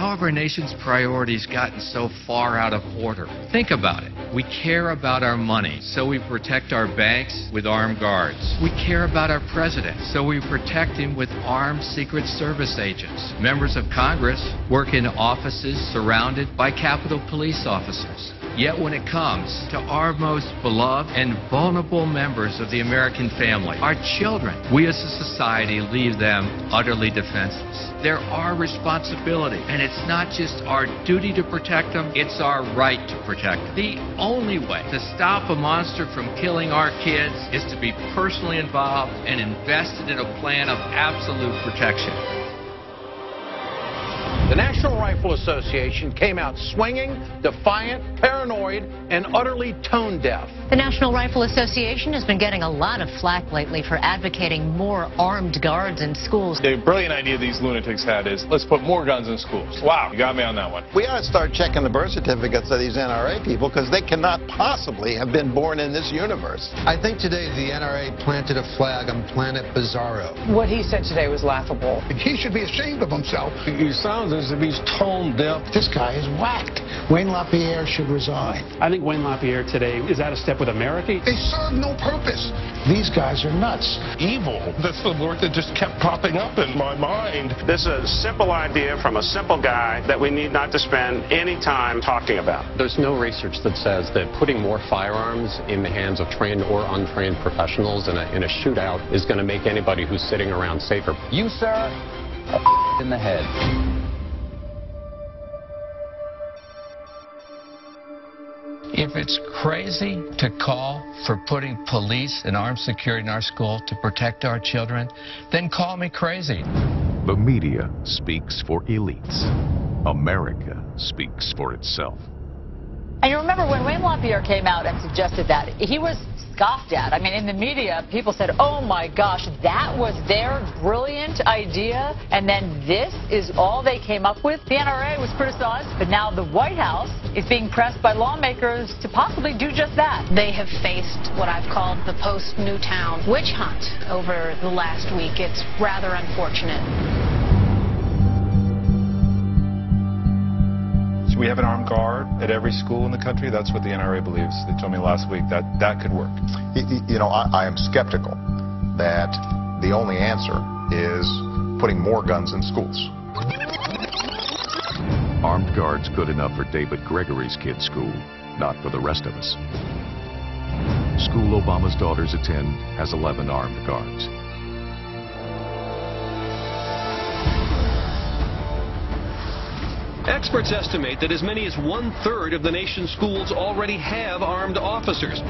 How have our nation's priorities gotten so far out of order? Think about it. We care about our money, so we protect our banks with armed guards. We care about our president, so we protect him with armed Secret Service agents. Members of Congress work in offices surrounded by Capitol Police officers. Yet when it comes to our most beloved and vulnerable members of the American family, our children, we as a society leave them utterly defenseless. They're our responsibility, and it's not just our duty to protect them, it's our right to protect them. The only way to stop a monster from killing our kids is to be personally involved and invested in a plan of absolute protection. The National Rifle Association came out swinging, defiant, paranoid, and utterly tone-deaf. The National Rifle Association has been getting a lot of flack lately for advocating more armed guards in schools. The brilliant idea these lunatics had is, let's put more guns in schools. Wow, you got me on that one. We ought to start checking the birth certificates of these NRA people, because they cannot possibly have been born in this universe. I think today the NRA planted a flag on planet Bizarro. What he said today was laughable. He should be ashamed of himself. He sounds as if he's tone deaf. This guy is whacked. Wayne LaPierre should resign. I think Wayne LaPierre today is out of step with America. They serve no purpose. These guys are nuts. Evil. That's the word that just kept popping up in my mind. This is a simple idea from a simple guy that we need not to spend any time talking about. There's no research that says that putting more firearms in the hands of trained or untrained professionals in a shootout is going to make anybody who's sitting around safer. You, sir, are in the head. If it's crazy to call for putting police and armed security in our school to protect our children, then call me crazy. The media speaks for elites. America speaks for itself. And you remember when Wayne LaPierre came out and suggested that, he was scoffed at. I mean, in the media, people said, oh my gosh, that was their brilliant idea, and then this is all they came up with? The NRA was criticized, but now the White House is being pressed by lawmakers to possibly do just that. They have faced what I've called the post-Newtown witch hunt over the last week. It's rather unfortunate. We have an armed guard at every school in the country. That's what the NRA believes. They told me last week that that could work. You know, I am skeptical that the only answer is putting more guns in schools. Armed guards good enough for David Gregory's kids' school, not for the rest of us. School Obama's daughters attend has 11 armed guards. Experts estimate that as many as 1/3 of the nation's schools already have armed officers.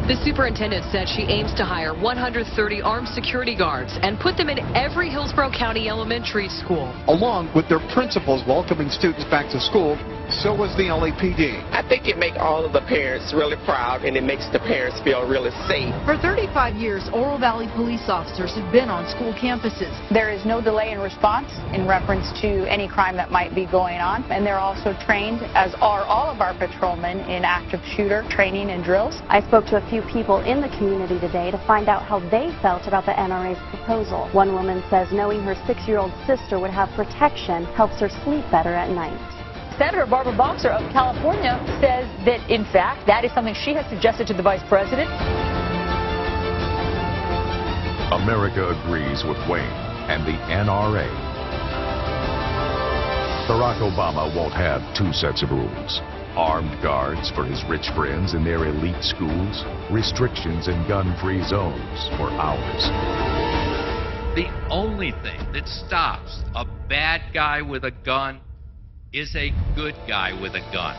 The superintendent said she aims to hire 130 armed security guards and put them in every Hillsborough County elementary school. Along with their principals welcoming students back to school, so was the LAPD. I think it makes all of the parents really proud, and it makes the parents feel really safe. For 35 years, Oro Valley police officers have been on school campuses. There is no delay in response in reference to any crime that might be going on, and they're also trained, as are all of our patrolmen, in active shooter training and drills. I spoke to a few people in the community today to find out how they felt about the NRA's proposal. One woman says knowing her 6-year-old sister would have protection helps her sleep better at night. Senator Barbara Boxer of California says that, in fact, that is something she has suggested to the vice president. America agrees with Wayne and the NRA. Barack Obama won't have two sets of rules. Armed guards for his rich friends in their elite schools, restrictions in gun-free zones for ours. The only thing that stops a bad guy with a gun is a good guy with a gun.